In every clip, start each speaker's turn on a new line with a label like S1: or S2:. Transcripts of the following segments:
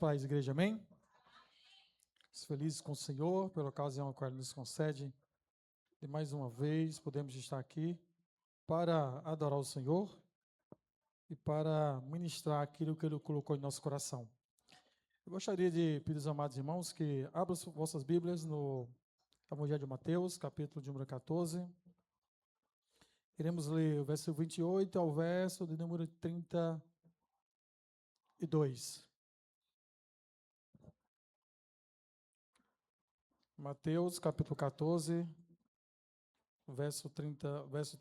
S1: paz, igreja, amém? Felizes com o Senhor, pela ocasião a qual Ele nos concede, de mais uma vez, podemos estar aqui para adorar o Senhor e para ministrar aquilo que Ele colocou em nosso coração. Eu gostaria de pedir aos amados irmãos que abram vossas Bíblias no Evangelho de Mateus, capítulo de número 14. Iremos ler o versículo 28 ao verso de número 32. Mateus, capítulo 14, verso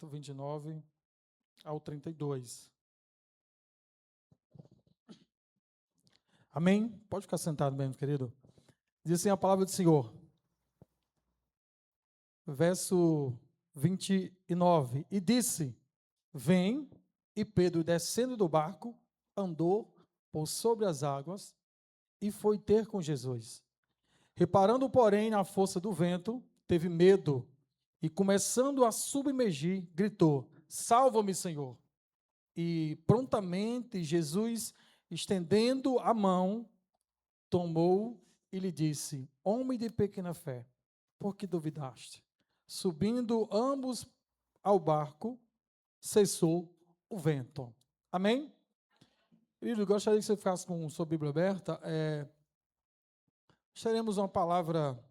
S1: 29 ao 32. Amém? Pode ficar sentado mesmo, querido. Diz assim a palavra do Senhor. Verso 29. E disse: Vem. E Pedro, descendo do barco, andou por sobre as águas e foi ter com Jesus. Reparando, porém, na força do vento, teve medo e, começando a submergir, gritou: Salva-me, Senhor! E prontamente Jesus, estendendo a mão, tomou e lhe disse: Homem de pequena fé, por que duvidaste? Subindo ambos ao barco, cessou o vento. Amém? Querido, gostaria que você ficasse com sua Bíblia aberta. Teremos uma palavra.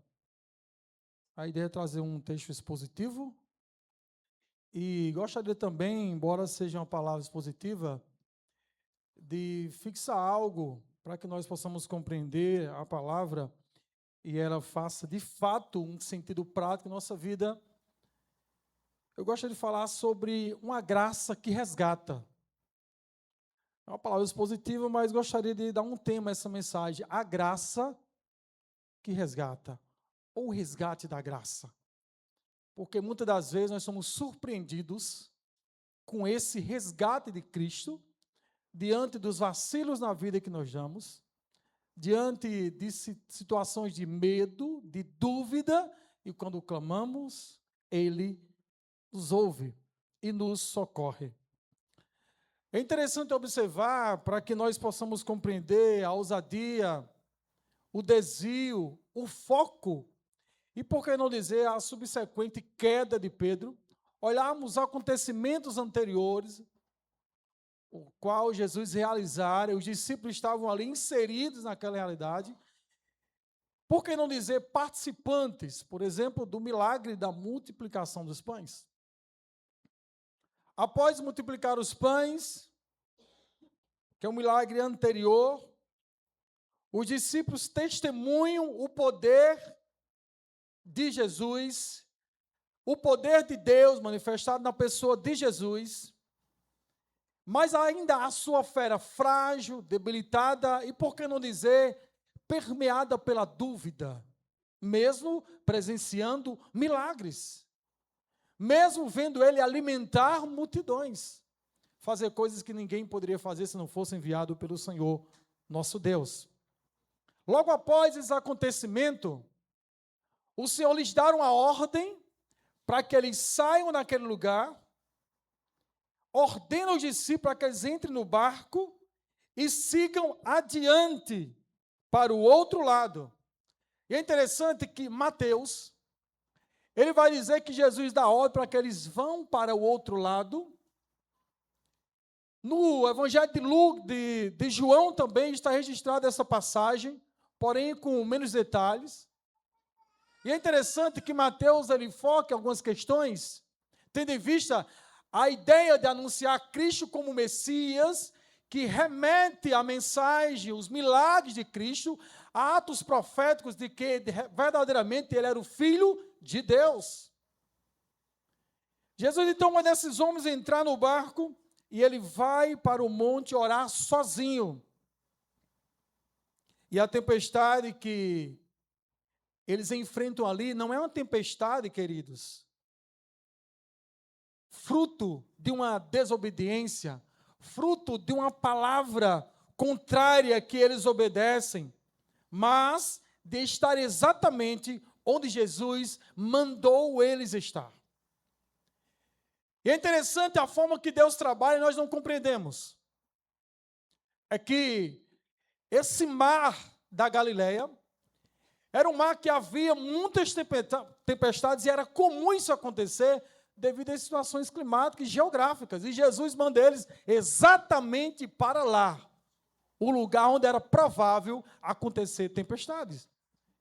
S1: A ideia é trazer um texto expositivo. E gostaria também, embora seja uma palavra expositiva, de fixar algo para que nós possamos compreender a palavra e ela faça, de fato, um sentido prático em nossa vida. Eu gostaria de falar sobre uma graça que resgata. É uma palavra expositiva, mas gostaria de dar um tema a essa mensagem. A graça que resgata, ou o resgate da graça. Porque muitas das vezes nós somos surpreendidos com esse resgate de Cristo, diante dos vacilos na vida que nós damos, diante de situações de medo, de dúvida, e quando clamamos, Ele nos ouve e nos socorre. É interessante observar, para que nós possamos compreender a ousadia, o desvio, o foco, e por que não dizer a subsequente queda de Pedro, olharmos acontecimentos anteriores, o qual Jesus realizara, os discípulos estavam ali inseridos naquela realidade. Por que não dizer participantes, por exemplo, do milagre da multiplicação dos pães? Após multiplicar os pães, que é um milagre anterior, os discípulos testemunham o poder de Jesus, o poder de Deus manifestado na pessoa de Jesus, mas ainda a sua fé era frágil, debilitada e, por que não dizer, permeada pela dúvida, mesmo presenciando milagres, mesmo vendo ele alimentar multidões, fazer coisas que ninguém poderia fazer se não fosse enviado pelo Senhor, nosso Deus. Logo após esse acontecimento, o Senhor lhes dá uma ordem para que eles saiam daquele lugar, ordena os discípulos para que eles entrem no barco e sigam adiante para o outro lado. E é interessante que Mateus, ele vai dizer que Jesus dá ordem para que eles vão para o outro lado. No Evangelho de João também está registrada essa passagem, porém com menos detalhes. E é interessante que Mateus ele foca em algumas questões, tendo em vista a ideia de anunciar Cristo como Messias, que remete à mensagem, os milagres de Cristo, a atos proféticos de que verdadeiramente ele era o Filho de Deus. Jesus então manda esses homens entrar no barco e ele vai para o monte orar sozinho. E a tempestade que eles enfrentam ali não é uma tempestade, queridos, fruto de uma desobediência, fruto de uma palavra contrária que eles obedecem, mas de estar exatamente onde Jesus mandou eles estar. E é interessante a forma que Deus trabalha e nós não compreendemos. É que Esse mar da Galileia era um mar que havia muitas tempestades e era comum isso acontecer devido às situações climáticas e geográficas. E Jesus manda eles exatamente para lá, o lugar onde era provável acontecer tempestades.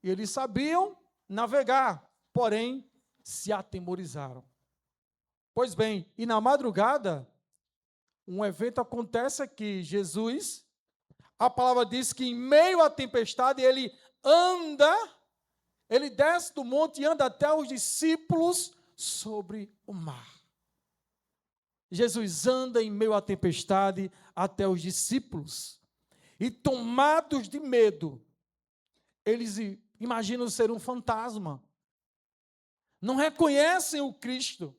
S1: E eles sabiam navegar, porém se atemorizaram. Pois bem, e na madrugada, um evento acontece aqui. Jesus, a palavra diz que em meio à tempestade ele desce do monte e anda até os discípulos sobre o mar. Jesus anda em meio à tempestade até os discípulos. E tomados de medo, eles imaginam ser um fantasma. Não reconhecem o Cristo.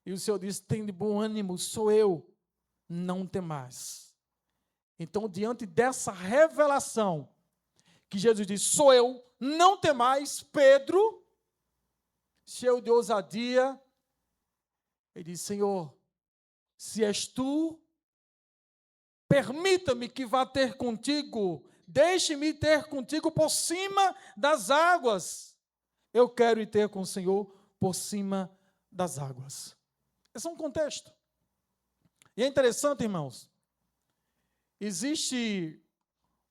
S1: E o Senhor diz: tem de bom ânimo, sou eu, não temais. Então, diante dessa revelação, que Jesus diz: sou eu, não temais, Pedro, cheio de ousadia, ele diz: Senhor, se és tu, permita-me que vá ter contigo, deixe-me ter contigo por cima das águas. Eu quero ir ter com o Senhor por cima das águas. Esse é um contexto. E é interessante, irmãos, existe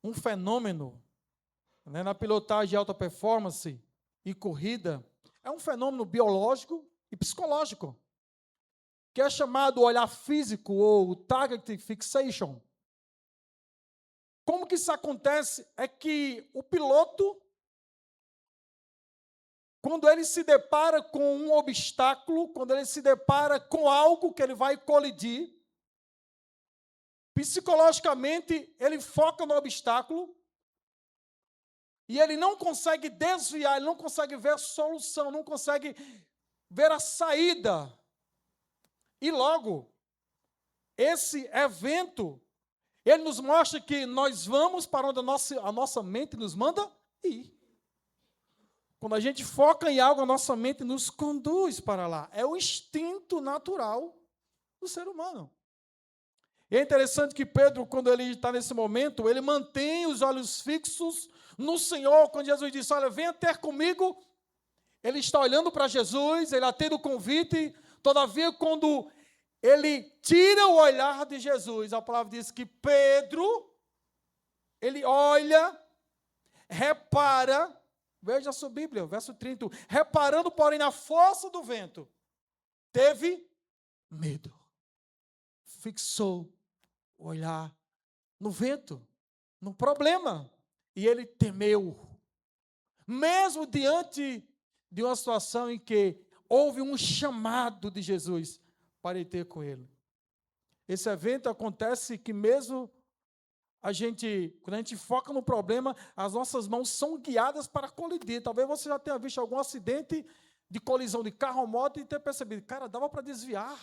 S1: um fenômeno, né, na pilotagem de alta performance e corrida, é um fenômeno biológico e psicológico, que é chamado olhar físico ou target fixation. Como que isso acontece? É que o piloto, quando ele se depara com um obstáculo, quando ele se depara com algo que ele vai colidir, psicologicamente ele foca no obstáculo e ele não consegue desviar, ele não consegue ver a solução, não consegue ver a saída. E logo, esse evento, ele nos mostra que nós vamos para onde a nossa mente nos manda ir. Quando a gente foca em algo, a nossa mente nos conduz para lá. É o instinto natural do ser humano. E é interessante que Pedro, quando ele está nesse momento, ele mantém os olhos fixos no Senhor. Quando Jesus disse: olha, venha ter comigo, ele está olhando para Jesus, ele atende o convite. Todavia, quando ele tira o olhar de Jesus, a palavra diz que Pedro, ele olha, repara, veja a sua Bíblia, verso 30, reparando, porém, na força do vento, teve medo. Fixou o olhar no vento, no problema, e ele temeu. Mesmo diante de uma situação em que houve um chamado de Jesus para ir ter com ele. Esse evento acontece que mesmo quando a gente foca no problema, as nossas mãos são guiadas para colidir. Talvez você já tenha visto algum acidente de colisão de carro ou moto e tenha percebido, cara, dava para desviar.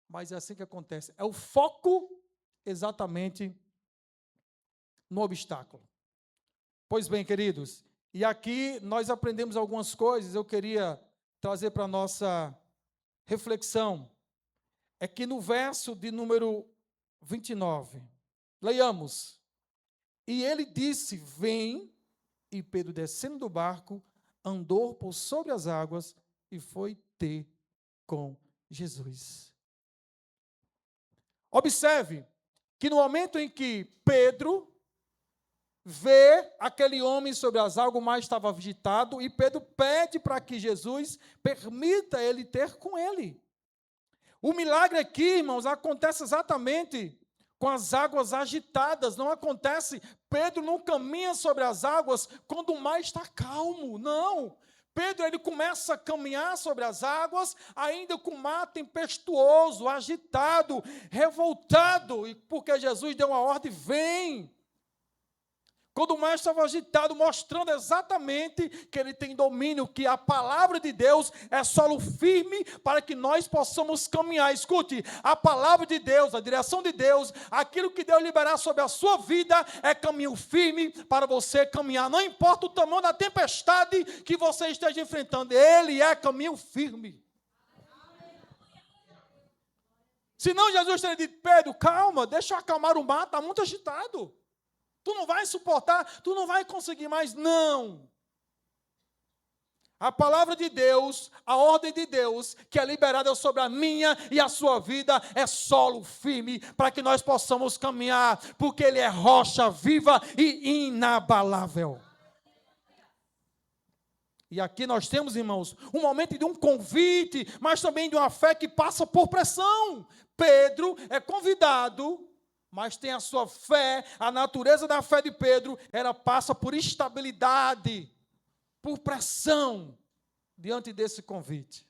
S1: Mas é assim que acontece. É o foco exatamente no obstáculo. Pois bem, queridos, e aqui nós aprendemos algumas coisas, eu queria trazer para a nossa reflexão. É que no verso de número 29, leiamos: e ele disse, vem, e Pedro, descendo do barco, andou por sobre as águas e foi ter com Jesus. Observe que no momento em que Pedro vê aquele homem sobre as águas, o mar estava agitado, e Pedro pede para que Jesus permita ele ter com ele. O milagre aqui, irmãos, acontece exatamente com as águas agitadas. Não acontece, Pedro não caminha sobre as águas quando o mar está calmo, não. Pedro, ele começa a caminhar sobre as águas, ainda com o mar tempestuoso, agitado, revoltado, e porque Jesus deu uma ordem, vem. Quando o mar estava agitado, mostrando exatamente que ele tem domínio, que a palavra de Deus é solo firme para que nós possamos caminhar. Escute, a palavra de Deus, a direção de Deus, aquilo que Deus liberar sobre a sua vida é caminho firme para você caminhar. Não importa o tamanho da tempestade que você esteja enfrentando, ele é caminho firme. Senão Jesus teria dito, Pedro, calma, deixa eu acalmar o mar, está muito agitado. Tu não vai suportar, tu não vai conseguir mais. Não. A palavra de Deus, a ordem de Deus, que é liberada sobre a minha e a sua vida, é solo firme para que nós possamos caminhar, porque Ele é rocha viva e inabalável. E aqui nós temos, irmãos, um momento de um convite, mas também de uma fé que passa por pressão. Pedro é convidado, mas tem a sua fé, a natureza da fé de Pedro, ela passa por estabilidade, por pressão, diante desse convite.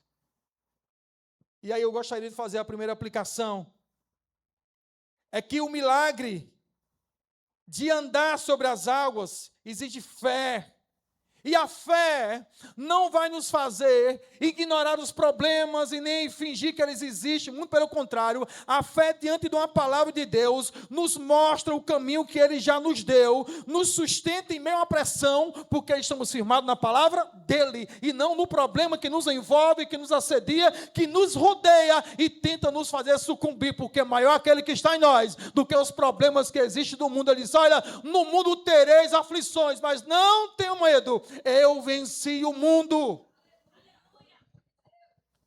S1: E aí eu gostaria de fazer a primeira aplicação. É que o milagre de andar sobre as águas exige fé. E a fé não vai nos fazer ignorar os problemas e nem fingir que eles existem. Muito pelo contrário, a fé diante de uma palavra de Deus nos mostra o caminho que Ele já nos deu, nos sustenta em meio à pressão, porque estamos firmados na palavra dEle, e não no problema que nos envolve, que nos assedia, que nos rodeia e tenta nos fazer sucumbir, porque é maior aquele que está em nós do que os problemas que existem no mundo. Ele diz, olha, no mundo tereis aflições, mas não tenham medo. Eu venci o mundo.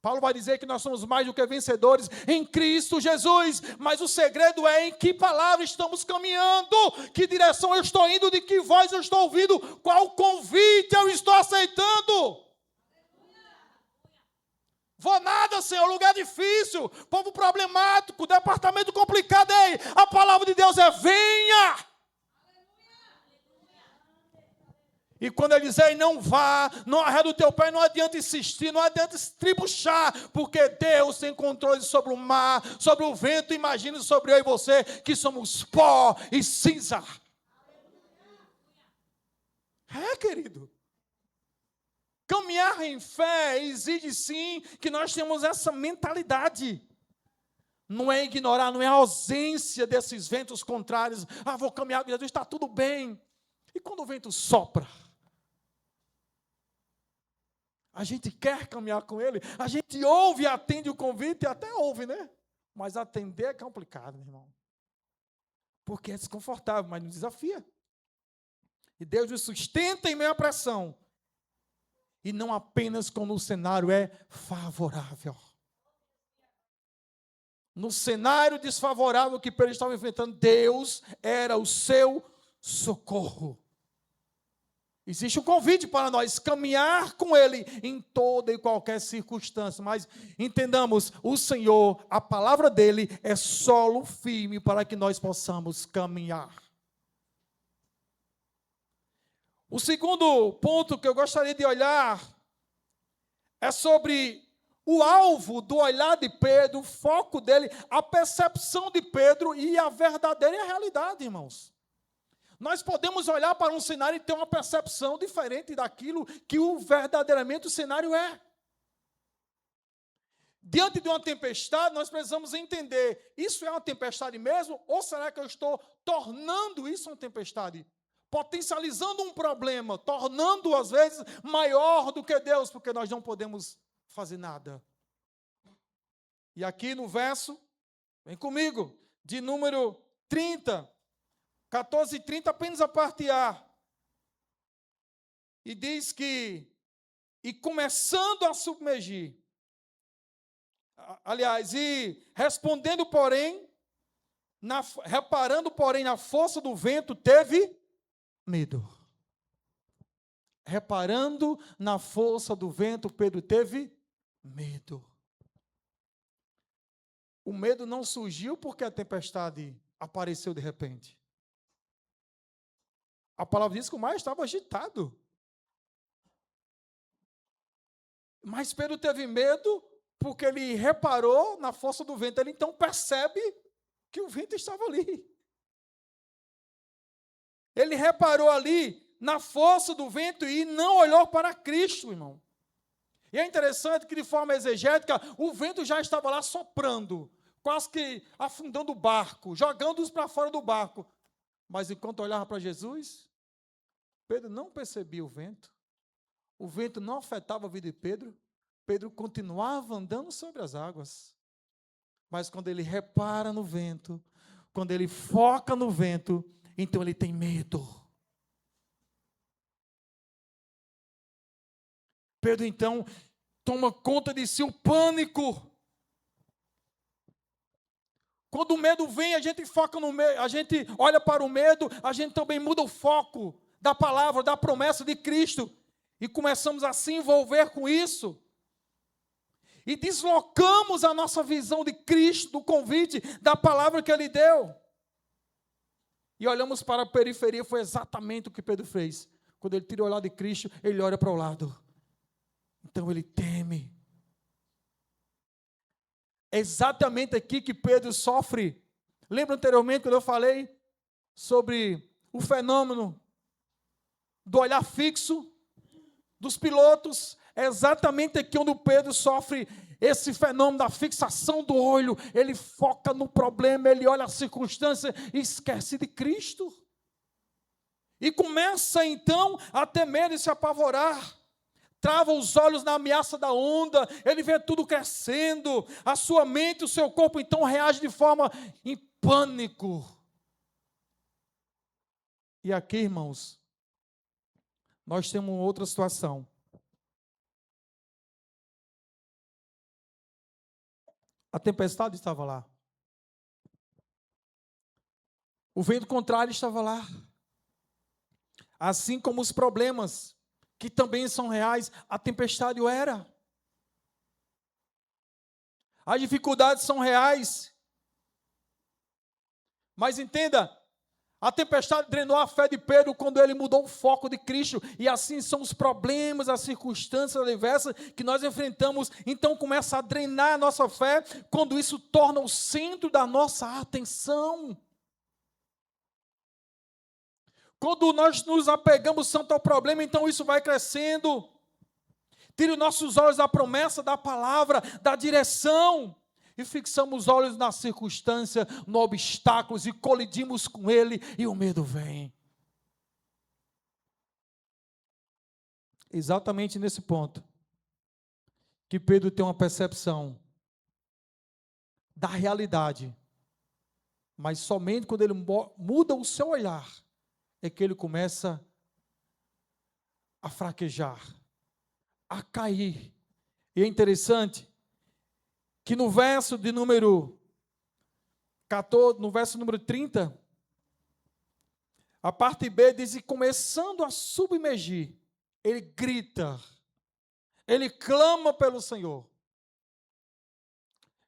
S1: Paulo vai dizer que nós somos mais do que vencedores em Cristo Jesus, mas o segredo é em que palavra estamos caminhando, que direção eu estou indo, de que voz eu estou ouvindo, qual convite eu estou aceitando. Vou nada, Senhor, lugar difícil, povo problemático, departamento complicado. Ei, a palavra de Deus é venha. E quando ele diz, ei, não vá, não arreda o teu pé, não adianta insistir, não adianta estribuchar, porque Deus tem controle sobre o mar, sobre o vento. Imagine sobre eu e você, que somos pó e cinza. É, querido. Caminhar em fé exige sim que nós tenhamos essa mentalidade. Não é ignorar, não é a ausência desses ventos contrários. Ah, vou caminhar com Jesus, está tudo bem. E quando o vento sopra? A gente quer caminhar com Ele, a gente ouve e atende o convite, até ouve, né? Mas atender é complicado, meu irmão. Porque é desconfortável, mas nos desafia. E Deus nos sustenta em meio à pressão. E não apenas quando o cenário é favorável. No cenário desfavorável que Pedro estava enfrentando, Deus era o seu socorro. Existe um convite para nós caminhar com Ele em toda e qualquer circunstância. Mas entendamos, o Senhor, a palavra dEle é solo firme para que nós possamos caminhar. O segundo ponto que eu gostaria de olhar é sobre o alvo do olhar de Pedro, o foco dele, a percepção de Pedro e a verdadeira realidade, irmãos. Nós podemos olhar para um cenário e ter uma percepção diferente daquilo que verdadeiramente o cenário é. Diante de uma tempestade, nós precisamos entender, isso é uma tempestade mesmo? Ou será que eu estou tornando isso uma tempestade? Potencializando um problema, tornando-o às vezes maior do que Deus, porque nós não podemos fazer nada. E aqui no verso, vem comigo, de número 30, 14 e 30, apenas a parte A. E diz que, e começando a submergir, aliás, e respondendo, porém, reparando, porém, na força do vento, teve medo. Reparando na força do vento, Pedro teve medo. O medo não surgiu porque a tempestade apareceu de repente. A palavra diz que o mar estava agitado. Mas Pedro teve medo porque ele reparou na força do vento. Ele então percebe que o vento estava ali. Ele reparou ali na força do vento e não olhou para Cristo, irmão. E é interessante que, de forma exegética, o vento já estava lá soprando, quase que afundando o barco, jogando-os para fora do barco. Mas enquanto olhava para Jesus, Pedro não percebia o vento não afetava a vida de Pedro, Pedro continuava andando sobre as águas. Mas quando ele repara no vento, quando ele foca no vento, então ele tem medo. Pedro, então, toma conta de si o pânico. Quando o medo vem, a gente foca no medo, a gente olha para o medo, a gente também muda o foco da palavra, da promessa de Cristo, e começamos a se envolver com isso. E deslocamos a nossa visão de Cristo, do convite, da palavra que Ele deu. E olhamos para a periferia, foi exatamente o que Pedro fez. Quando ele tira o olhar de Cristo, ele olha para o lado. Então ele teme. É exatamente aqui que Pedro sofre. Lembra anteriormente quando eu falei sobre o fenômeno do olhar fixo dos pilotos? É exatamente aqui onde o Pedro sofre esse fenômeno da fixação do olho. Ele foca no problema, ele olha a circunstância e esquece de Cristo. E começa então a temer e se apavorar. Trava os olhos na ameaça da onda, ele vê tudo crescendo, a sua mente, o seu corpo então reage de forma em pânico. E aqui, irmãos, nós temos outra situação. A tempestade estava lá. O vento contrário estava lá. Assim como os problemas, que também são reais, a tempestade o era. As dificuldades são reais. Mas entenda, a tempestade drenou a fé de Pedro quando ele mudou o foco de Cristo. E assim são os problemas, as circunstâncias adversas que nós enfrentamos. Então começa a drenar a nossa fé quando isso torna o centro da nossa atenção. Quando nós nos apegamos tanto ao problema, então isso vai crescendo. Tira os nossos olhos da promessa, da palavra, da direção. E fixamos os olhos na circunstância, no obstáculo, e colidimos com ele, e o medo vem. Exatamente nesse ponto, que Pedro tem uma percepção da realidade, mas somente quando ele muda o seu olhar, é que ele começa a fraquejar, a cair. E é interessante que no verso de número 14, no verso número 30, a parte B diz, e começando a submergir, ele grita, ele clama pelo Senhor.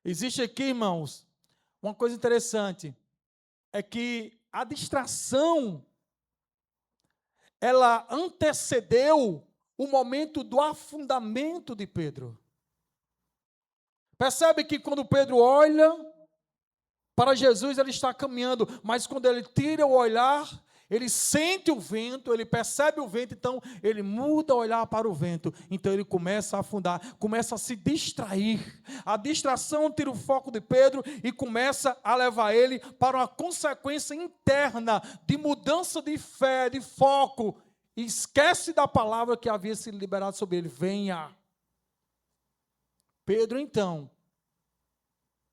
S1: Existe aqui, irmãos, uma coisa interessante, é que a distração, ela antecedeu o momento do afundamento de Pedro. Percebe que quando Pedro olha para Jesus, ele está caminhando, mas quando ele tira o olhar, ele sente o vento, ele percebe o vento, então ele muda o olhar para o vento, então ele começa a afundar, começa a se distrair. A distração tira o foco de Pedro e começa a levar ele para uma consequência interna de mudança de fé, de foco, e esquece da palavra que havia sido liberada sobre ele. Venha. Pedro, então,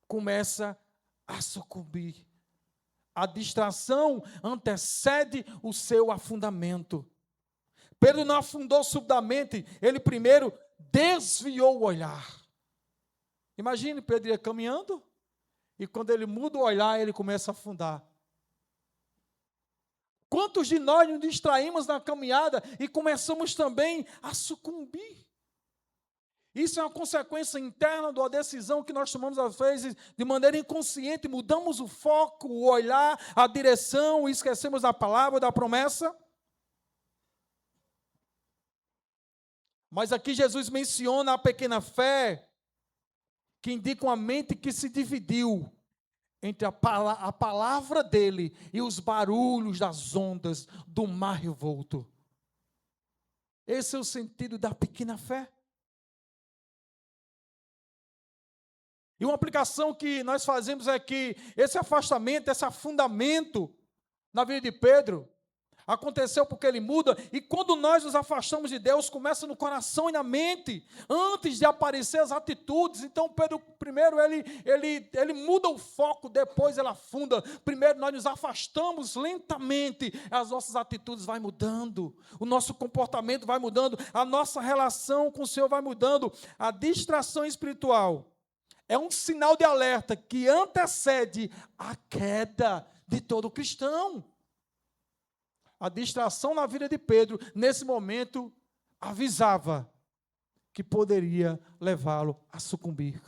S1: começa a sucumbir. A distração antecede o seu afundamento. Pedro não afundou subitamente, ele primeiro desviou o olhar. Imagine, Pedro ia caminhando, e quando ele muda o olhar, ele começa a afundar. Quantos de nós nos distraímos na caminhada e começamos também a sucumbir? Isso é uma consequência interna da decisão que nós tomamos, às vezes, de maneira inconsciente, mudamos o foco, o olhar, a direção, e esquecemos da palavra, da promessa. Mas aqui Jesus menciona a pequena fé, que indica uma mente que se dividiu entre a palavra dele e os barulhos das ondas do mar revolto. Esse é o sentido da pequena fé. E uma aplicação que nós fazemos é que esse afastamento, esse afundamento na vida de Pedro, Aconteceu porque ele muda, e quando nós nos afastamos de Deus, começa no coração e na mente, antes de aparecer as atitudes. Então, Pedro, primeiro, ele muda o foco, depois ele afunda. Primeiro, nós nos afastamos lentamente, as nossas atitudes vão mudando, o nosso comportamento vai mudando, a nossa relação com o Senhor vai mudando. A distração espiritual é um sinal de alerta que antecede a queda de todo cristão. A distração na vida de Pedro, nesse momento, avisava que poderia levá-lo a sucumbir.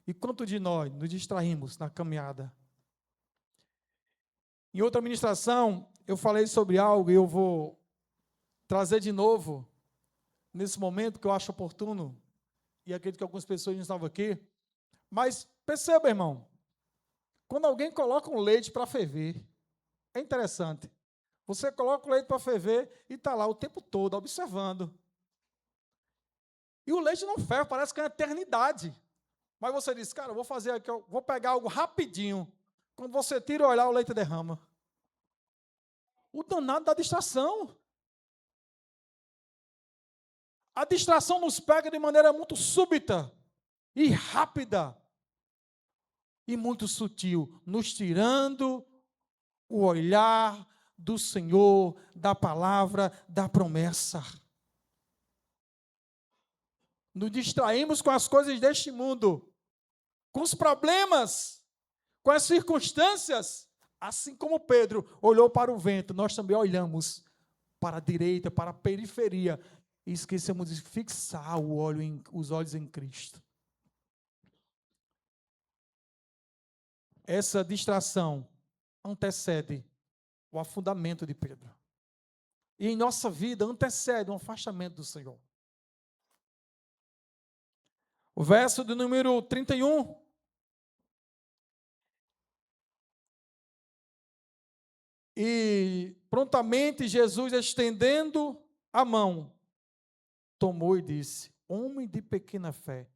S1: E quanto de nós nos distraímos na caminhada? Em outra ministração, eu falei sobre algo e eu vou trazer de novo, nesse momento que eu acho oportuno, e acredito que algumas pessoas não estavam aqui, mas perceba, irmão, quando alguém coloca um leite para ferver, é interessante. Você coloca o leite para ferver e está lá o tempo todo, observando. E o leite não ferve, parece que é uma eternidade. Mas você diz, cara, eu vou fazer aqui, eu vou pegar algo rapidinho. Quando você tira o olhar, o leite derrama. O danado da distração. A distração nos pega de maneira muito súbita e rápida. E muito sutil, nos tirando o olhar do Senhor, da palavra, da promessa. Nos distraímos com as coisas deste mundo, com os problemas, com as circunstâncias. Assim como Pedro olhou para o vento, nós também olhamos para a direita, para a periferia, e esquecemos de fixar os olhos em Cristo. Essa distração antecede o afundamento de Pedro. E em nossa vida antecede um afastamento do Senhor. O verso do número 31. E prontamente Jesus, estendendo a mão, tomou e disse: homem de pequena fé,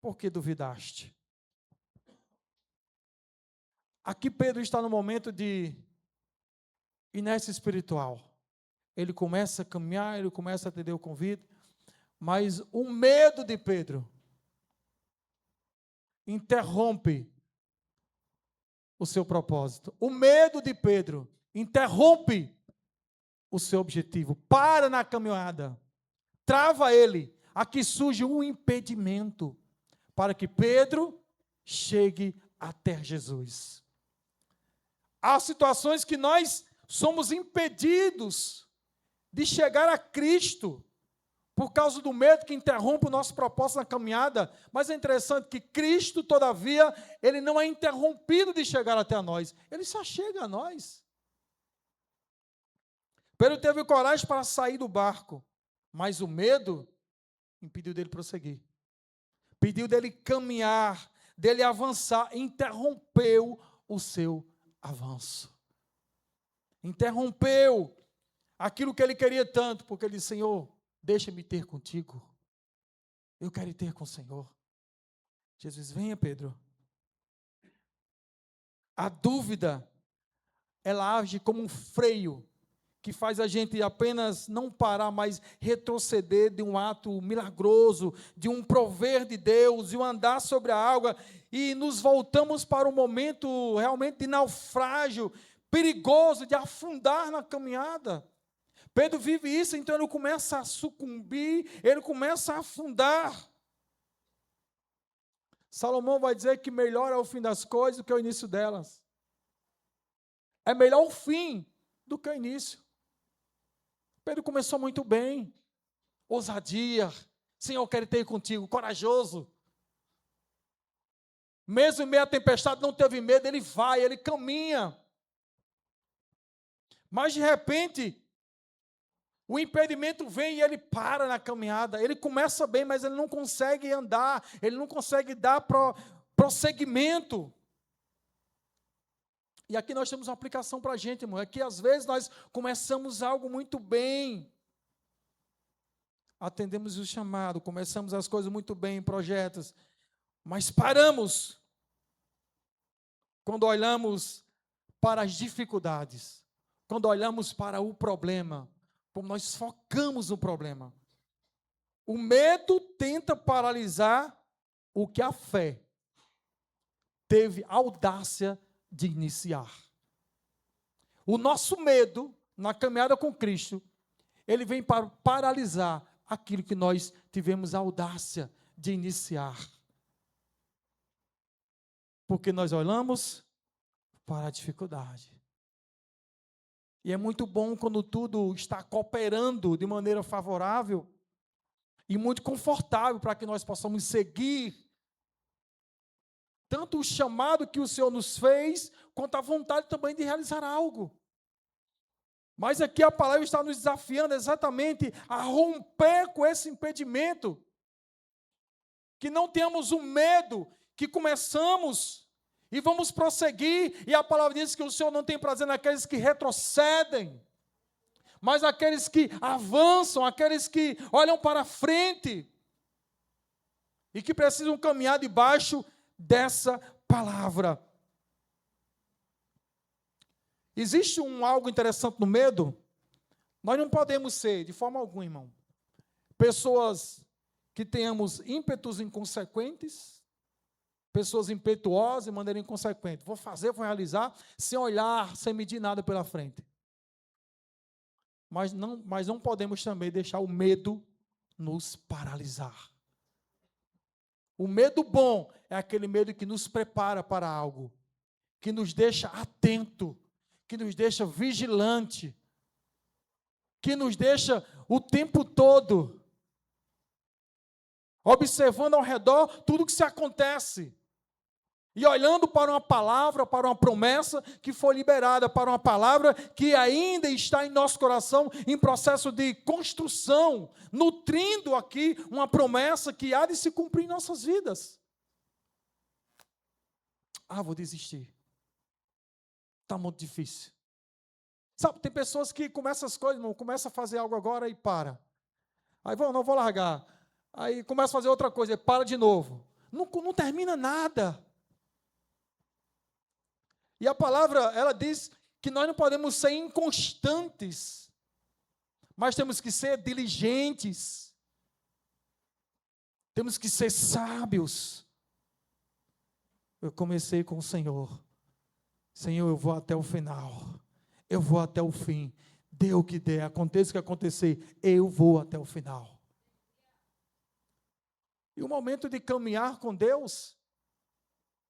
S1: por que duvidaste? Aqui Pedro está no momento de inércia espiritual. Ele começa a caminhar, ele começa a atender o convite, mas o medo de Pedro interrompe o seu propósito. O medo de Pedro interrompe o seu objetivo, para na caminhada, trava ele. Aqui surge um impedimento para que Pedro chegue até Jesus. Há situações que nós somos impedidos de chegar a Cristo por causa do medo que interrompe o nosso propósito na caminhada, mas é interessante que Cristo, todavia, ele não é interrompido de chegar até nós, ele só chega a nós. Pedro teve coragem para sair do barco, mas o medo impediu dele prosseguir, impediu dele caminhar, dele avançar, interrompeu o seu avanço. Interrompeu aquilo que ele queria tanto, porque ele disse: Senhor, deixa-me ter contigo. Eu quero ter com o Senhor. Jesus, venha, Pedro. A dúvida, ela age como um freio, que faz a gente apenas não parar, mas retroceder de um ato milagroso, de um prover de Deus, de um andar sobre a água, e nos voltamos para um momento realmente de naufrágio, perigoso, de afundar na caminhada. Pedro vive isso, então ele começa a sucumbir, ele começa a afundar. Salomão vai dizer que melhor é o fim das coisas do que o início delas. É melhor o fim do que o início. Pedro começou muito bem, ousadia, Senhor, eu quero ter contigo, corajoso. Mesmo em meio à tempestade, não teve medo, ele vai, ele caminha. Mas de repente, o impedimento vem e ele para na caminhada. Ele começa bem, mas ele não consegue andar, ele não consegue dar prosseguimento. E aqui nós temos uma aplicação para a gente, irmão. É que às vezes nós começamos algo muito bem, atendemos o chamado, começamos as coisas muito bem, projetos, mas paramos quando olhamos para as dificuldades, quando olhamos para o problema, como nós focamos no problema. O medo tenta paralisar o que a fé teve audácia de iniciar. O nosso medo, na caminhada com Cristo, ele vem para paralisar aquilo que nós tivemos a audácia de iniciar. Porque nós olhamos para a dificuldade. E é muito bom quando tudo está cooperando de maneira favorável e muito confortável para que nós possamos seguir tanto o chamado que o Senhor nos fez, quanto a vontade também de realizar algo. Mas aqui a palavra está nos desafiando exatamente a romper com esse impedimento, que não tenhamos o medo, que começamos e vamos prosseguir, e a palavra diz que o Senhor não tem prazer naqueles que retrocedem, mas aqueles que avançam, aqueles que olham para frente, e que precisam caminhar debaixo dessa palavra. Existe algo interessante no medo? Nós não podemos ser, de forma alguma, irmão, pessoas que tenhamos ímpetos inconsequentes, pessoas impetuosas de maneira inconsequente. Vou fazer, vou realizar, sem olhar, sem medir nada pela frente. Mas não podemos também deixar o medo nos paralisar. O medo bom é aquele medo que nos prepara para algo, que nos deixa atento, que nos deixa vigilante, que nos deixa o tempo todo observando ao redor tudo o que se acontece e olhando para uma palavra, para uma promessa que foi liberada, para uma palavra que ainda está em nosso coração em processo de construção, nutrindo aqui uma promessa que há de se cumprir em nossas vidas. Vou desistir. Está muito difícil. Sabe, tem pessoas que começam as coisas, irmão, começa a fazer algo agora e para. Aí não vou largar. Aí começa a fazer outra coisa e para de novo. Não termina nada. E a palavra, ela diz que nós não podemos ser inconstantes, mas temos que ser diligentes. Temos que ser sábios. Eu comecei com o Senhor. Senhor, eu vou até o final. Eu vou até o fim. Dê o que der, aconteça o que acontecer, eu vou até o final. E o momento de caminhar com Deus,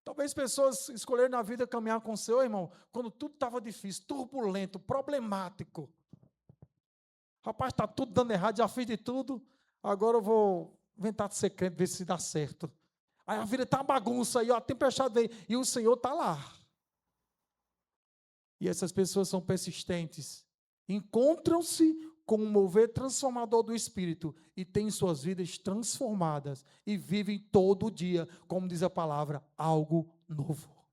S1: talvez pessoas escolheram na vida caminhar com o Senhor, irmão, quando tudo estava difícil, turbulento, problemático. Rapaz, está tudo dando errado, já fiz de tudo, agora eu vou inventar de ser crente, ver se dá certo. Aí a vida está uma bagunça, aí a tempestade veio, e o Senhor está lá. E essas pessoas são persistentes, encontram-se com um mover transformador do Espírito e têm suas vidas transformadas e vivem todo dia, como diz a palavra, algo novo.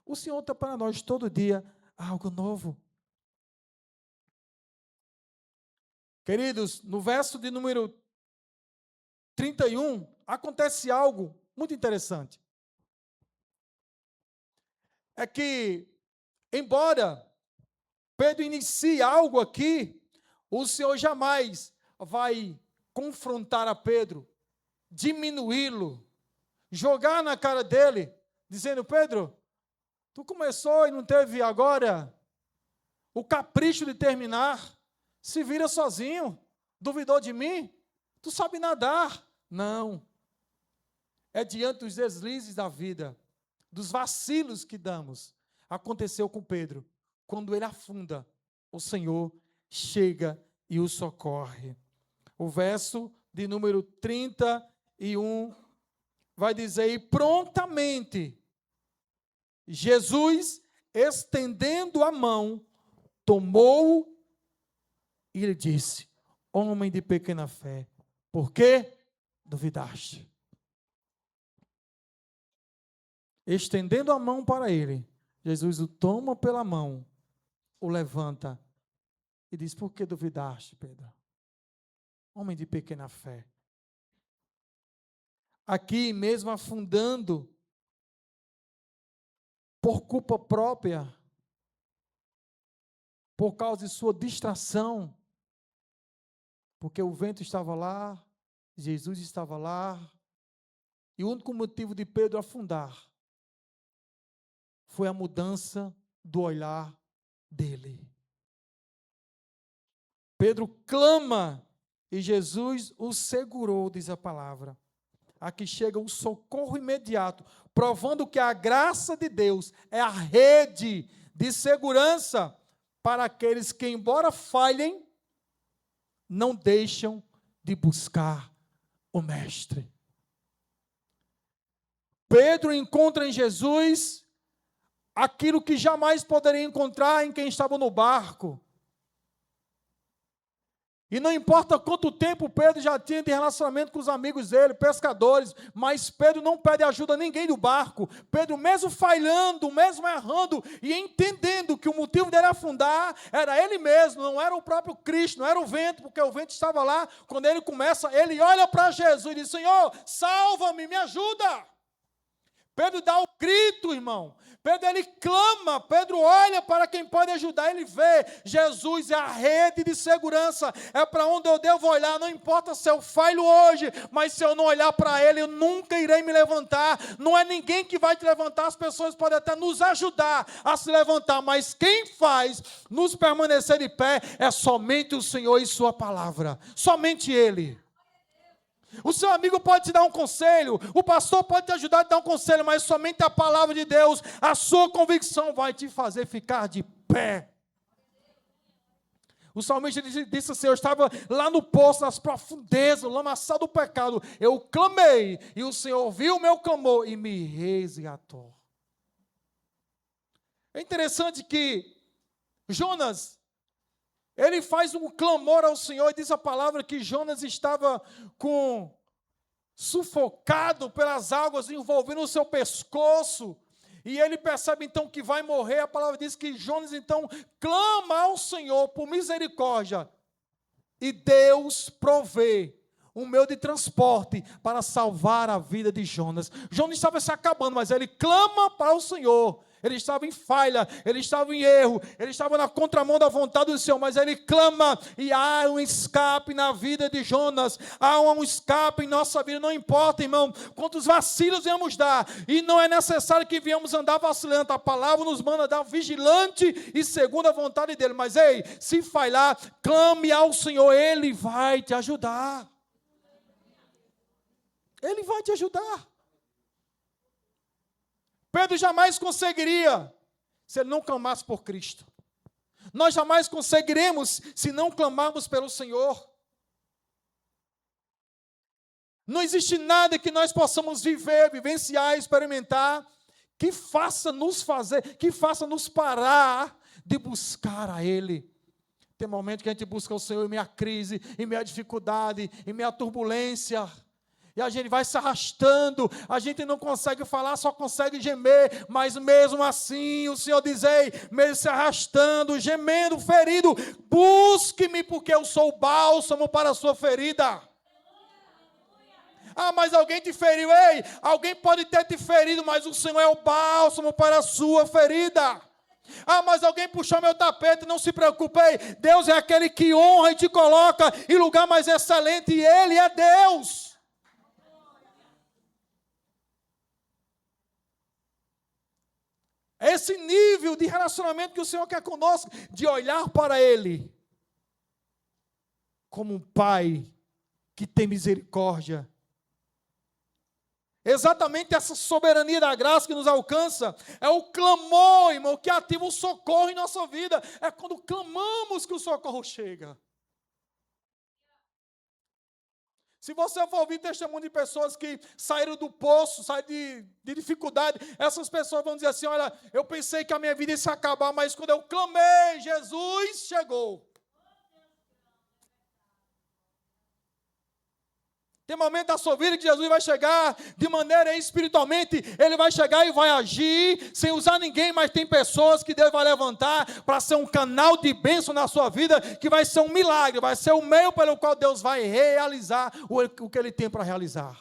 S1: O Senhor está para nós todo dia algo novo. Queridos, no verso de número 31, acontece algo muito interessante. É que, embora Pedro inicie algo aqui, o Senhor jamais vai confrontar a Pedro, diminuí-lo, jogar na cara dele, dizendo: Pedro, tu começou e não teve agora o capricho de terminar, se vira sozinho, duvidou de mim, tu sabe nadar. Não, é diante dos deslizes da vida, dos vacilos que damos. Aconteceu com Pedro, quando ele afunda, o Senhor chega e o socorre. O verso de número 31 vai dizer: e prontamente Jesus, estendendo a mão, tomou e lhe disse: homem de pequena fé, por que duvidaste? Estendendo a mão para ele, Jesus o toma pela mão, o levanta e diz: por que duvidaste, Pedro? Homem de pequena fé. Aqui mesmo afundando, por culpa própria, por causa de sua distração, porque o vento estava lá, Jesus estava lá, e o único motivo de Pedro afundar foi a mudança do olhar dele. Pedro clama e Jesus o segurou, diz a palavra. Aqui chega um socorro imediato, provando que a graça de Deus é a rede de segurança para aqueles que, embora falhem, não deixam de buscar o Mestre. Pedro encontra em Jesus aquilo que jamais poderia encontrar em quem estava no barco. E não importa quanto tempo Pedro já tinha de relacionamento com os amigos dele, pescadores, mas Pedro não pede ajuda a ninguém do barco. Pedro, mesmo falhando, mesmo errando e entendendo que o motivo dele afundar era ele mesmo, não era o próprio Cristo, não era o vento, porque o vento estava lá. Quando ele começa, ele olha para Jesus e diz: Senhor, salva-me, me ajuda. Pedro dá um grito, irmão. Pedro, ele clama. Pedro olha para quem pode ajudar. Ele vê, Jesus é a rede de segurança. É para onde eu devo olhar. Não importa se eu falho hoje, mas se eu não olhar para Ele, eu nunca irei me levantar. Não é ninguém que vai te levantar. As pessoas podem até nos ajudar a se levantar, mas quem faz nos permanecer de pé é somente o Senhor e Sua palavra. Somente Ele. O seu amigo pode te dar um conselho, o pastor pode te ajudar a te dar um conselho, mas somente a palavra de Deus, a sua convicção vai te fazer ficar de pé. O salmista disse assim: eu estava lá no poço, nas profundezas, lamaçado do pecado, eu clamei, e o Senhor ouviu o meu clamor e me resgatou. É interessante que Jonas, ele faz um clamor ao Senhor, e diz a palavra que Jonas estava sufocado pelas águas envolvendo o seu pescoço, e ele percebe então que vai morrer. A palavra diz que Jonas então clama ao Senhor por misericórdia, e Deus provê um meio de transporte para salvar a vida de Jonas. Jonas estava se acabando, mas ele clama para o Senhor. Ele estava em falha, ele estava em erro, ele estava na contramão da vontade do Senhor, mas ele clama e há um escape na vida de Jonas, há um escape em nossa vida. Não importa, irmão, quantos vacilos viemos dar, e não é necessário que viemos andar vacilando. A palavra nos manda dar vigilante e segundo a vontade dele, mas ei, se falhar, clame ao Senhor, Ele vai te ajudar. Ele vai te ajudar. Pedro jamais conseguiria se ele não clamasse por Cristo. Nós jamais conseguiremos se não clamarmos pelo Senhor. Não existe nada que nós possamos viver, vivenciar, experimentar, que faça nos parar de buscar a Ele. Tem momento que a gente busca o Senhor em meia crise, em meia dificuldade, em meia turbulência. E a gente vai se arrastando, a gente não consegue falar, só consegue gemer, mas mesmo assim o Senhor diz: ei, mesmo se arrastando, gemendo, ferido, busque-me, porque eu sou o bálsamo para a sua ferida. Ah, mas alguém te feriu. Ei, alguém pode ter te ferido, mas o Senhor é o bálsamo para a sua ferida. Ah, mas alguém puxou meu tapete. Não se preocupe, ei, Deus é aquele que honra e te coloca em lugar mais excelente, e Ele é Deus. Esse nível de relacionamento que o Senhor quer conosco, de olhar para Ele como um Pai que tem misericórdia. Exatamente essa soberania da graça que nos alcança é o clamor, irmão, que ativa o socorro em nossa vida. É quando clamamos que o socorro chega. Se você for ouvir testemunho de pessoas que saíram do poço, saíram de dificuldade, essas pessoas vão dizer assim: olha, eu pensei que a minha vida ia se acabar, mas quando eu clamei, Jesus chegou. Tem momento da sua vida que Jesus vai chegar de maneira espiritualmente, Ele vai chegar e vai agir sem usar ninguém, mas tem pessoas que Deus vai levantar para ser um canal de bênção na sua vida, que vai ser um milagre, vai ser o meio pelo qual Deus vai realizar o que Ele tem para realizar.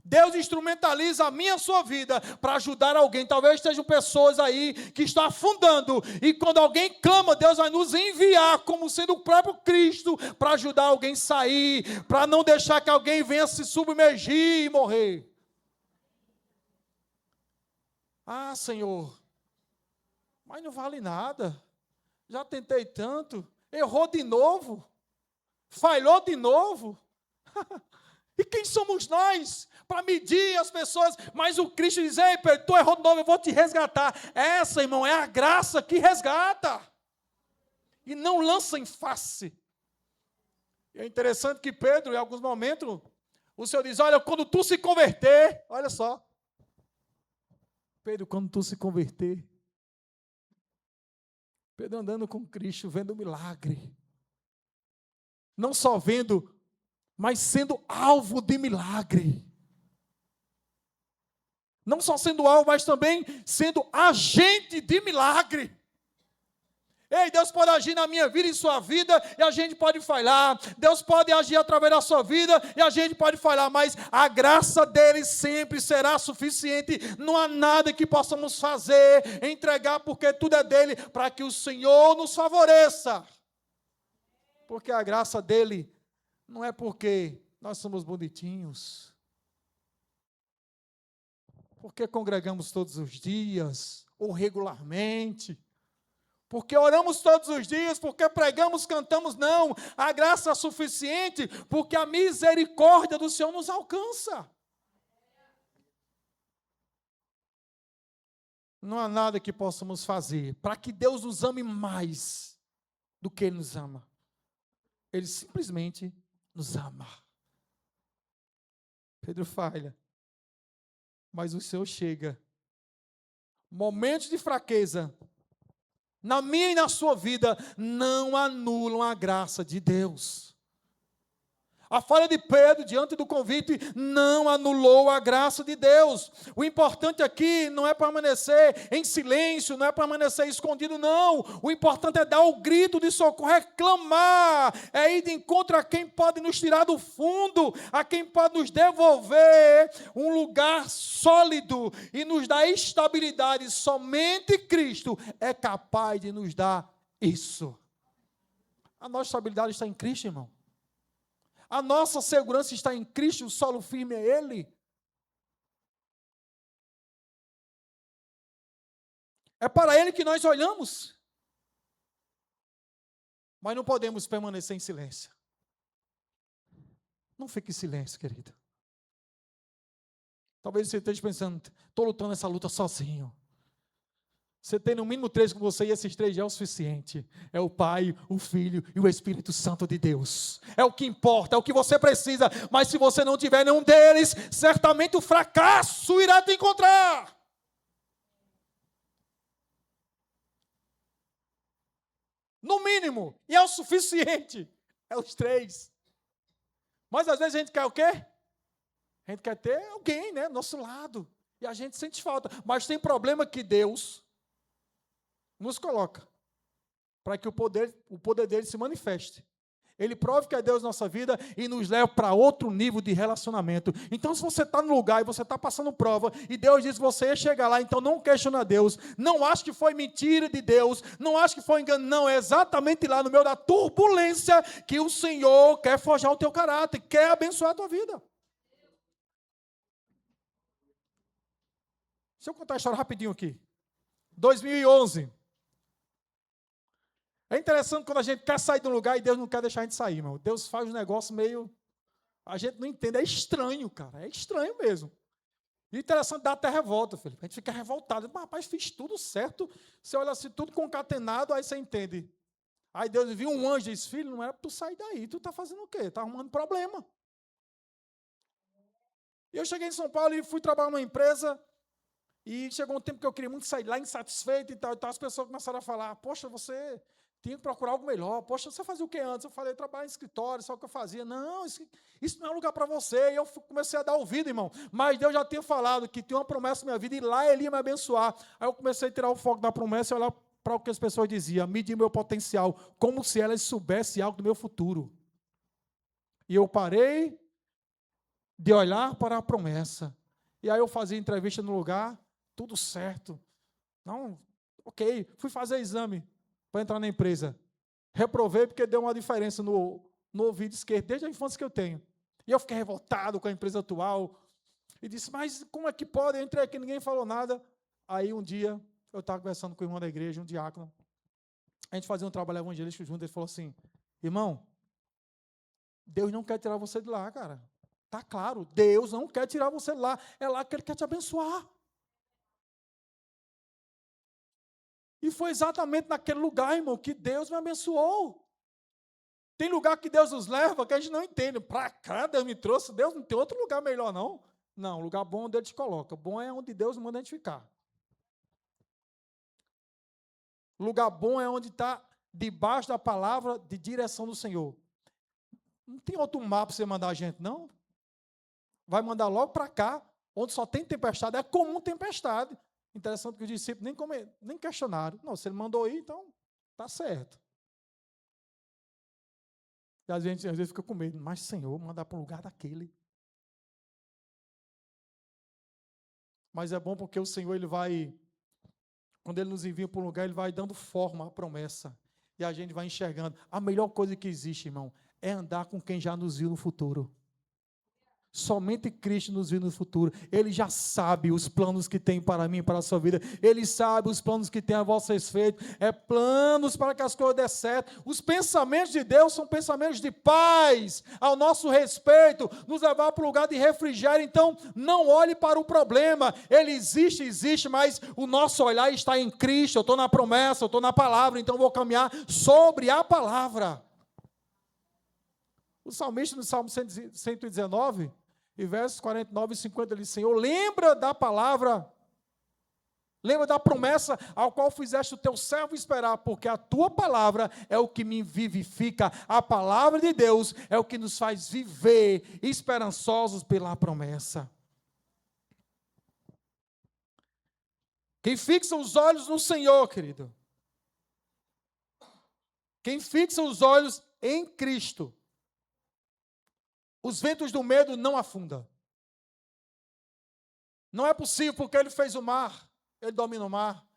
S1: Deus instrumentaliza a minha e a sua vida para ajudar alguém. Talvez estejam pessoas aí que estão afundando. E quando alguém clama, Deus vai nos enviar como sendo o próprio Cristo para ajudar alguém a sair, para não deixar que alguém venha se submergir e morrer. Ah, Senhor, mas não vale nada. Já tentei tanto. Errou de novo. Falhou de novo. E quem somos nós para medir as pessoas? Mas o Cristo diz: ei, Pedro, tu errou de novo, eu vou te resgatar. Essa, irmão, é a graça que resgata. E não lança em face. E é interessante que Pedro, em alguns momentos, o Senhor diz: olha, quando tu se converter, olha só. Pedro, quando tu se converter. Pedro andando com Cristo, vendo o milagre. Não só vendo, mas sendo alvo de milagre. Não só sendo alvo, mas também sendo agente de milagre. Ei, Deus pode agir na minha vida e em sua vida, e a gente pode falhar. Deus pode agir através da sua vida, e a gente pode falhar, mas a graça dele sempre será suficiente. Não há nada que possamos fazer, entregar, porque tudo é dele, para que o Senhor nos favoreça. Porque a graça dele não é porque nós somos bonitinhos, porque congregamos todos os dias, ou regularmente, porque oramos todos os dias, porque pregamos, cantamos, não. A graça é suficiente, porque a misericórdia do Senhor nos alcança. Não há nada que possamos fazer para que Deus nos ame mais do que Ele nos ama. Ele simplesmente nos ama. Pedro falha, mas o Senhor chega. Momentos de fraqueza, na minha e na sua vida, não anulam a graça de Deus. A falha de Pedro diante do convite não anulou a graça de Deus. O importante aqui não é permanecer em silêncio, não é permanecer escondido, não. O importante é dar o grito de socorro, é clamar, é ir de encontro a quem pode nos tirar do fundo, a quem pode nos devolver um lugar sólido e nos dar estabilidade. Somente Cristo é capaz de nos dar isso. A nossa estabilidade está em Cristo, irmão. A nossa segurança está em Cristo, o solo firme é Ele. É para Ele que nós olhamos. Mas não podemos permanecer em silêncio. Não fique em silêncio, querido. Talvez você esteja pensando: estou lutando essa luta sozinho. Você tem no mínimo 3 com você, e esses 3 já é o suficiente. É o Pai, o Filho e o Espírito Santo de Deus. É o que importa, é o que você precisa. Mas se você não tiver nenhum deles, certamente o fracasso irá te encontrar. No mínimo, e é o suficiente. É os 3. Mas às vezes a gente quer o quê? A gente quer ter alguém, né, do nosso lado. E a gente sente falta. Mas tem problema que Deus nos coloca para que o poder dele se manifeste. Ele prove que é Deus na nossa vida e nos leva para outro nível de relacionamento. Então, se você está no lugar e você está passando prova, e Deus diz que você ia chegar lá, então não questiona Deus, não ache que foi mentira de Deus, não ache que foi engano, não, é exatamente lá no meio da turbulência que o Senhor quer forjar o teu caráter, quer abençoar a tua vida. Deixa eu contar a história rapidinho aqui. 2011. É interessante quando a gente quer sair de um lugar e Deus não quer deixar a gente sair, irmão. Deus faz um negócio meio... A gente não entende, é estranho, cara. É estranho mesmo. E interessante, dá até revolta, Felipe. A gente fica revoltado. Mas, rapaz, fiz tudo certo. Você olha assim, tudo concatenado, aí você entende. Aí Deus viu um anjo e disse: filho, não era para tu sair daí. Tu está fazendo o quê? Está arrumando problema. E eu cheguei em São Paulo e fui trabalhar numa empresa. E chegou um tempo que eu queria muito sair lá, insatisfeito e tal. Então as pessoas começaram a falar: poxa, você tinha que procurar algo melhor. Poxa, você fazia o que antes? Eu falei: trabalhar em escritório, só o que eu fazia. Não, isso não é lugar para você. E eu comecei a dar ouvido, irmão. Mas Deus já tinha falado que tinha uma promessa na minha vida e lá Ele ia me abençoar. Aí eu comecei a tirar o foco da promessa e olhar para o que as pessoas diziam, medir meu potencial, como se elas soubessem algo do meu futuro. E eu parei de olhar para a promessa. E aí eu fazia entrevista no lugar, tudo certo. Não, ok, fui fazer exame para entrar na empresa. Reprovei porque deu uma diferença no ouvido esquerdo, desde a infância que eu tenho. E eu fiquei revoltado com a empresa atual. E disse, mas como é que pode? Eu entrei aqui, ninguém falou nada. Aí um dia, eu estava conversando com o irmão da igreja, um diácono. A gente fazia um trabalho evangelístico junto, ele falou assim, irmão, Deus não quer tirar você de lá, cara. Tá claro, Deus não quer tirar você de lá. É lá que Ele quer te abençoar. E foi exatamente naquele lugar, irmão, que Deus me abençoou. Tem lugar que Deus nos leva que a gente não entende. Para cá, Deus me trouxe. Deus não tem outro lugar melhor, não. Não, lugar bom onde Ele te coloca. Bom é onde Deus manda a gente ficar. Lugar bom é onde está debaixo da palavra de direção do Senhor. Não tem outro mapa para você mandar a gente, não. Vai mandar logo para cá, onde só tem tempestade. É comum tempestade. Interessante que os discípulos nem questionaram. Não, se Ele mandou ir, então está certo. E a gente às vezes fica com medo. Mas, Senhor, mandar para um lugar daquele. Mas é bom porque o Senhor, Ele vai, quando Ele nos envia para um lugar, Ele vai dando forma à promessa. E a gente vai enxergando. A melhor coisa que existe, irmão, é andar com quem já nos viu no futuro. Somente Cristo nos viu no futuro. Ele já sabe os planos que tem para mim, para a sua vida. Ele sabe os planos que tem a vosso respeito. É planos para que as coisas dêem certo. Os pensamentos de Deus são pensamentos de paz ao nosso respeito, nos levar para o lugar de refrigério. Então, não olhe para o problema. Ele existe, mas o nosso olhar está em Cristo. Eu estou na promessa, eu estou na palavra, então eu vou caminhar sobre a palavra. O salmista, no Salmo 119, e versos 49 e 50, ele diz, Senhor, lembra da palavra, lembra da promessa ao qual fizeste o teu servo esperar, porque a tua palavra é o que me vivifica, a palavra de Deus é o que nos faz viver esperançosos pela promessa. Quem fixa os olhos no Senhor, querido, quem fixa os olhos em Cristo, os ventos do medo não afundam. Não é possível, porque Ele fez o mar, Ele domina o mar.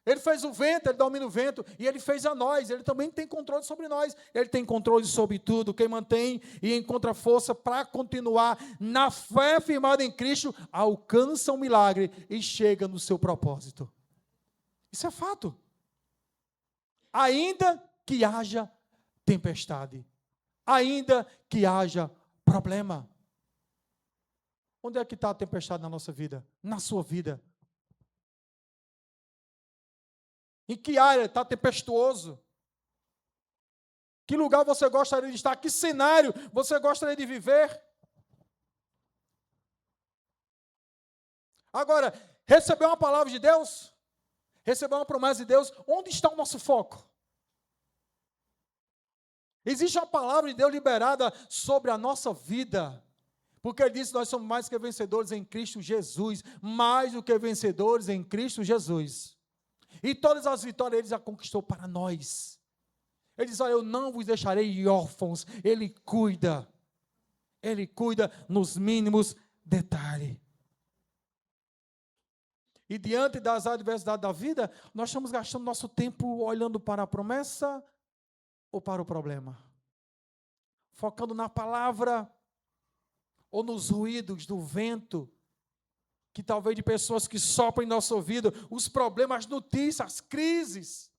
S1: Ele fez o vento, Ele domina o vento. E Ele fez a nós, Ele também tem controle sobre nós. Ele tem controle sobre tudo. Quem mantém e encontra força para continuar na fé firmada em Cristo, alcança um milagre e chega no seu propósito. Isso é fato. Ainda que haja tempestade, ainda que haja problema. Onde é que está a tempestade na nossa vida? Na sua vida. Em que área está tempestuoso? Que lugar você gostaria de estar? Que cenário você gostaria de viver? Agora, receber uma palavra de Deus? Receber uma promessa de Deus? Onde está o nosso foco? Existe uma palavra de Deus liberada sobre a nossa vida. Porque Ele disse que nós somos mais que vencedores em Cristo Jesus. Mais do que vencedores em Cristo Jesus. E todas as vitórias Ele já conquistou para nós. Ele diz, olha, eu não vos deixarei órfãos. Ele cuida nos mínimos detalhes. E diante das adversidades da vida, nós estamos gastando nosso tempo olhando para a promessa ou para o problema? Focando na palavra ou nos ruídos do vento, que talvez de pessoas que sopram em nosso ouvido, os problemas, as notícias, as crises,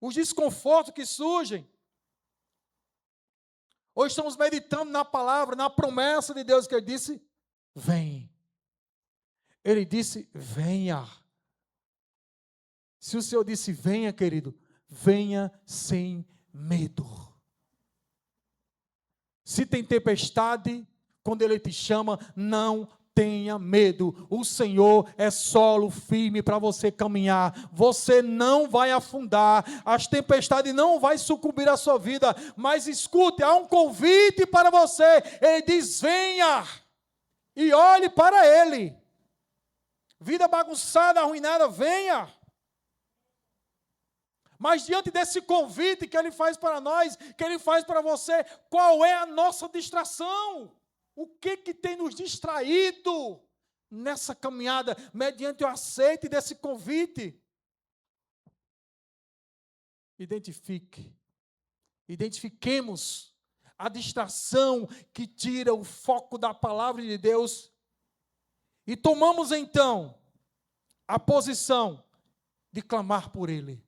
S1: os desconfortos que surgem. Ou estamos meditando na palavra, na promessa de Deus, que Ele disse, vem. Ele disse, venha. Se o Senhor disse, venha, querido, venha sem medo. Se tem tempestade, quando Ele te chama, não tenha medo. O Senhor é solo firme para você caminhar. Você não vai afundar. As tempestades não vão sucumbir à sua vida. Mas escute, há um convite para você. Ele diz, venha e olhe para Ele. Vida bagunçada, arruinada, venha. Mas diante desse convite que Ele faz para nós, que Ele faz para você, qual é a nossa distração? O que tem nos distraído nessa caminhada, mediante o aceite desse convite? Identifiquemos a distração que tira o foco da palavra de Deus e tomamos então a posição de clamar por Ele,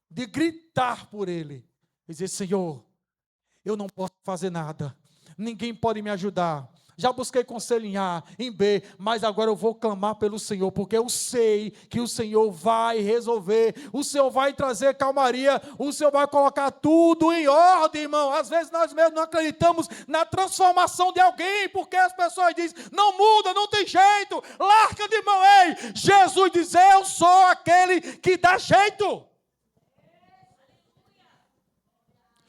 S1: de gritar por Ele, dizer: Senhor, eu não posso fazer nada, ninguém pode me ajudar. Já busquei conselho em A, em B, mas agora eu vou clamar pelo Senhor, porque eu sei que o Senhor vai resolver, o Senhor vai trazer calmaria, o Senhor vai colocar tudo em ordem, irmão. Às vezes nós mesmos não acreditamos na transformação de alguém, porque as pessoas dizem: não muda, não tem jeito, larga de mão. Ei, Jesus diz: eu sou aquele que dá jeito.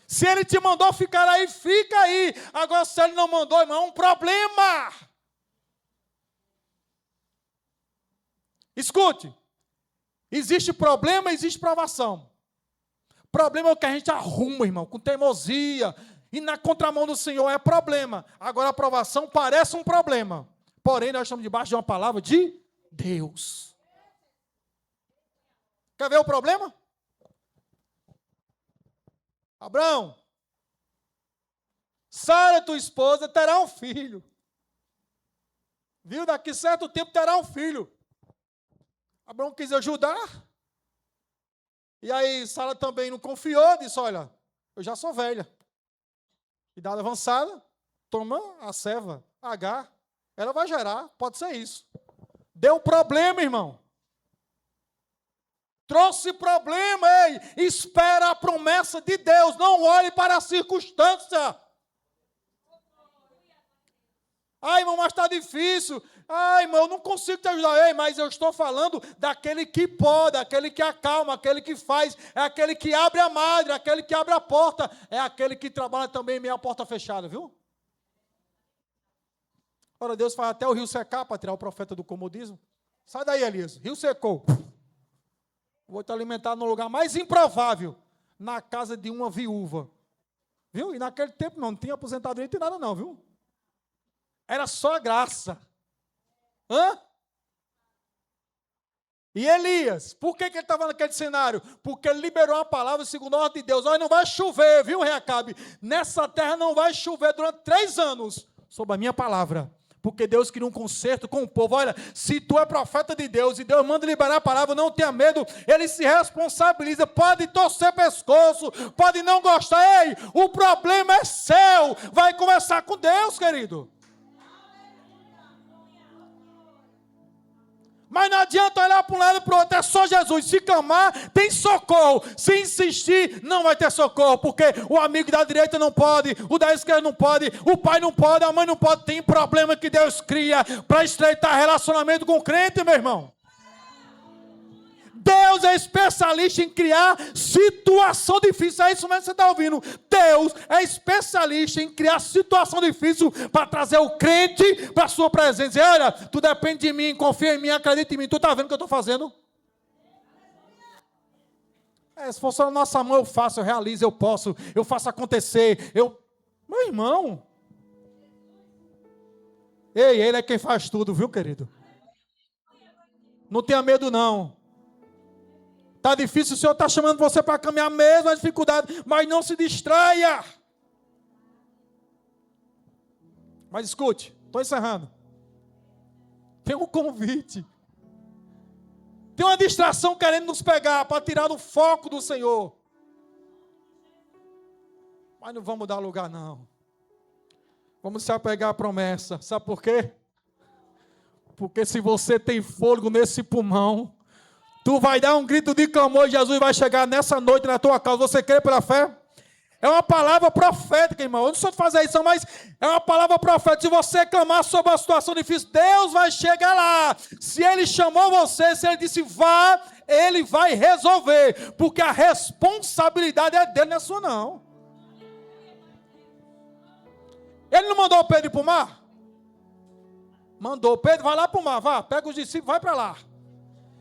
S1: Se Ele te mandou ficar aí, fica aí. Agora, se Ele não mandou, irmão, é um problema. Escute, existe problema, existe provação. Problema é o que a gente arruma, irmão, com teimosia, e na contramão do Senhor é problema. Agora, a provação parece um problema, porém, nós estamos debaixo de uma palavra de Deus. Quer ver o problema? Abraão, Sara, tua esposa, terá um filho. Viu? Daqui certo tempo terá um filho. Abraão quis ajudar. E aí Sara também não confiou, disse: olha, eu já sou velha. Idade avançada, toma a serva, Agar, ela vai gerar, pode ser isso. Deu problema, irmão. Trouxe problema, ei, espera a promessa de Deus, não olhe para a circunstância. Ai, irmão, mas está difícil. Ai, irmão, eu não consigo te ajudar. Ei, mas eu estou falando daquele que pode, aquele que acalma, aquele que faz, é aquele que abre a madre, aquele que abre a porta, é aquele que trabalha também meio a porta fechada, viu? Ora, Deus faz até o rio secar para tirar o profeta do comodismo. Sai daí, Elias, rio secou. Vou te alimentar no lugar mais improvável, na casa de uma viúva. Viu? E naquele tempo não tinha aposentadoria, não tinha nada não, viu? Era só graça. Hã? E Elias, por que ele estava naquele cenário? Porque ele liberou a palavra segundo a ordem de Deus. Olha, não vai chover, viu, rei Acabe? Nessa terra não vai chover durante 3 anos, sob a minha palavra. Porque Deus queria um concerto com o povo. Olha, se tu é profeta de Deus e Deus manda liberar a palavra, não tenha medo. Ele se responsabiliza. Pode torcer pescoço, pode não gostar. Ei, o problema é seu. Vai começar com Deus, querido. Mas não adianta olhar para um lado e para o outro, é só Jesus. Se clamar, tem socorro. Se insistir, não vai ter socorro, porque o amigo da direita não pode, o da esquerda não pode, o pai não pode, a mãe não pode. Tem problema que Deus cria para estreitar relacionamento com o crente, meu irmão. Deus é especialista em criar situação difícil. É isso mesmo que você está ouvindo. Deus é especialista em criar situação difícil para trazer o crente para a sua presença. E olha, tu depende de mim, confia em mim, acredita em mim. Tu está vendo o que eu estou fazendo? Se for só na nossa mão, eu faço, eu realizo, eu posso, eu faço acontecer. Meu irmão. Ei, ele é quem faz tudo, viu, querido? Não tenha medo, não. Está difícil, o Senhor está chamando você para caminhar mesmo a dificuldade, mas não se distraia. Mas escute, estou encerrando. Tem um convite. Tem uma distração querendo nos pegar para tirar do foco do Senhor. Mas não vamos dar lugar, não. Vamos se apegar à promessa. Sabe por quê? Porque se você tem fôlego nesse pulmão, tu vai dar um grito de clamor e Jesus vai chegar nessa noite na tua casa. Você crê pela fé? É uma palavra profética, irmão. Eu não sou de fazer isso, mas é uma palavra profética. Se você clamar sobre uma situação difícil, Deus vai chegar lá. Se Ele chamou você, se Ele disse vá, Ele vai resolver. Porque a responsabilidade é dele, não é sua, não. Ele não mandou Pedro ir para o mar? Mandou. Pedro, vai lá para o mar, vá. Pega os discípulos, vai para lá.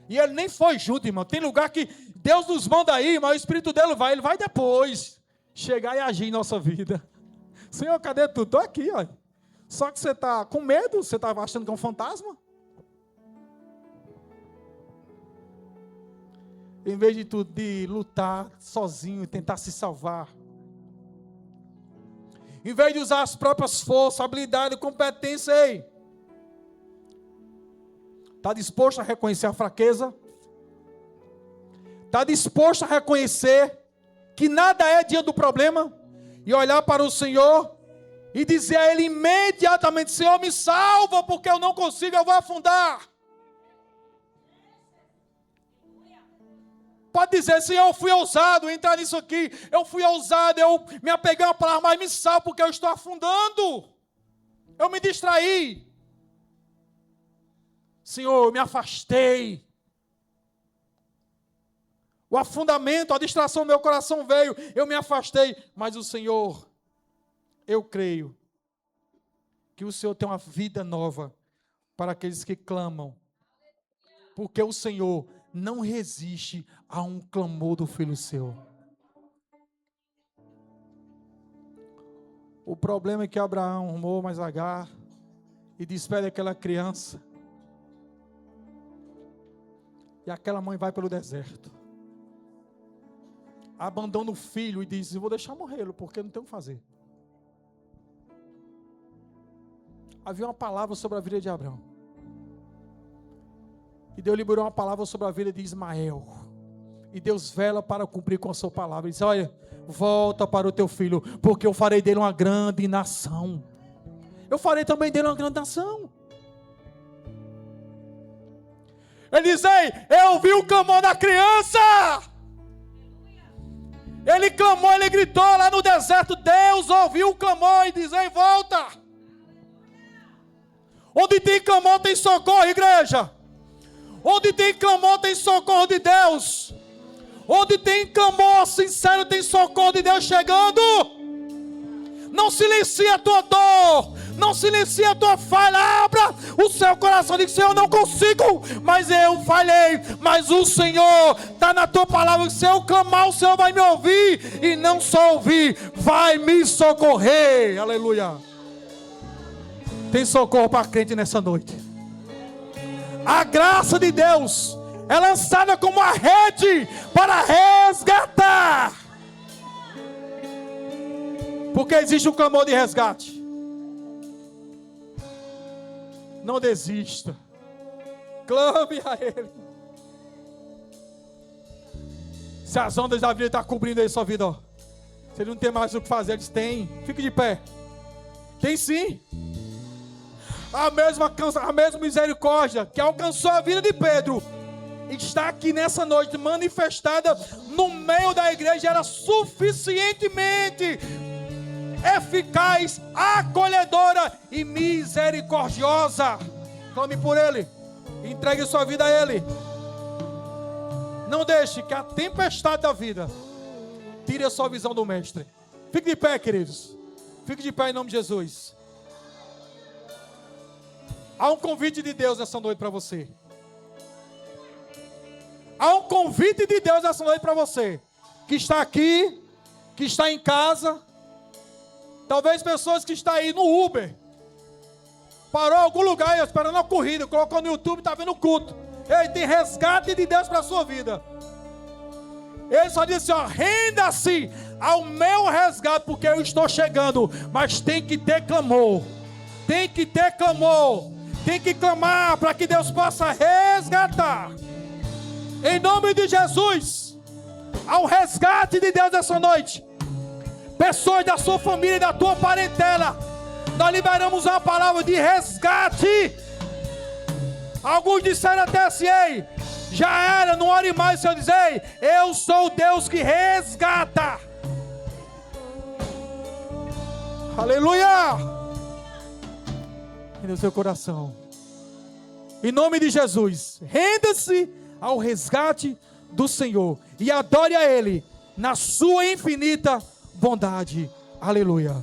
S1: E ele nem foi junto, irmão. Tem lugar que Deus nos manda aí, mas o Espírito dele vai. Ele vai depois chegar e agir em nossa vida. Senhor, cadê tu? Estou aqui, olha. Só que você está com medo, você está achando que é um fantasma. Em vez de lutar sozinho e tentar se salvar. Em vez de usar as próprias forças, habilidade e competência, ei. Está disposto a reconhecer a fraqueza? Está disposto a reconhecer que nada é diante do problema? E olhar para o Senhor e dizer a Ele imediatamente: Senhor, me salva, porque eu não consigo, eu vou afundar. Pode dizer: Senhor, eu fui ousado em entrar nisso aqui, eu fui ousado, eu me apeguei a uma palavra, mas me salva, porque eu estou afundando. Eu me distraí. Senhor, eu me afastei. O afundamento, a distração do meu coração veio, eu me afastei. Mas o Senhor, eu creio que o Senhor tem uma vida nova para aqueles que clamam. Porque o Senhor não resiste a um clamor do filho seu. O problema é que Abraão arrumou mais Agar e despede aquela criança. E aquela mãe vai pelo deserto. Abandona o filho e diz: eu vou deixar morrê-lo, porque não tem o que fazer. Havia uma palavra sobre a vida de Abraão. E Deus liberou uma palavra sobre a vida de Ismael. E Deus vela para cumprir com a sua palavra. Ele diz: olha, volta para o teu filho, porque eu farei dele uma grande nação. Eu farei também dele uma grande nação. Ele diz: ei, eu vi o clamor da criança. Ele clamou, ele gritou lá no deserto. Deus ouviu o clamor e diz: ei, volta. Onde tem clamor tem socorro, igreja. Onde tem clamor tem socorro de Deus. Onde tem clamor sincero tem socorro de Deus chegando. Não silencie a tua dor, não silencie a tua falha. Abra o seu coração e diga: Senhor, eu não consigo, mas eu falhei. Mas o Senhor está na tua palavra. Se eu clamar, o Senhor vai me ouvir. E não só ouvir, vai me socorrer. Aleluia. Tem socorro para crente nessa noite. A graça de Deus é lançada como uma rede para resgatar. Porque existe um clamor de resgate. Não desista. Clame a Ele. Se as ondas da vida estão cobrindo aí sua vida, ó. Se Ele não tem mais o que fazer, eles têm. Fique de pé. Tem sim. A mesma misericórdia que alcançou a vida de Pedro está aqui nessa noite manifestada no meio da igreja. Era suficientemente eficaz, acolhedora e misericordiosa. Clame por Ele, entregue sua vida a Ele. Não deixe que a tempestade da vida tire a sua visão do Mestre. Fique de pé, queridos. Fique de pé em nome de Jesus. Há um convite de Deus essa noite para você. Há um convite de Deus essa noite para você, que está aqui, que está em casa. Talvez pessoas que estão aí no Uber, parou em algum lugar esperando a corrida, colocou no YouTube e está vendo o culto. Ei, tem resgate de Deus para a sua vida. Ele só disse: ó, renda-se ao meu resgate, porque eu estou chegando. Mas tem que ter clamor. Tem que ter clamor. Tem que clamar para que Deus possa resgatar. Em nome de Jesus, ao resgate de Deus essa noite. Pessoas da sua família e da tua parentela, nós liberamos uma palavra de resgate. Alguns disseram até assim: ei, já era, não ore mais. Senhor diz: ei, eu sou o Deus que resgata. Aleluia. No seu coração, em nome de Jesus, renda-se ao resgate do Senhor e adore a Ele na sua infinita bondade. Aleluia.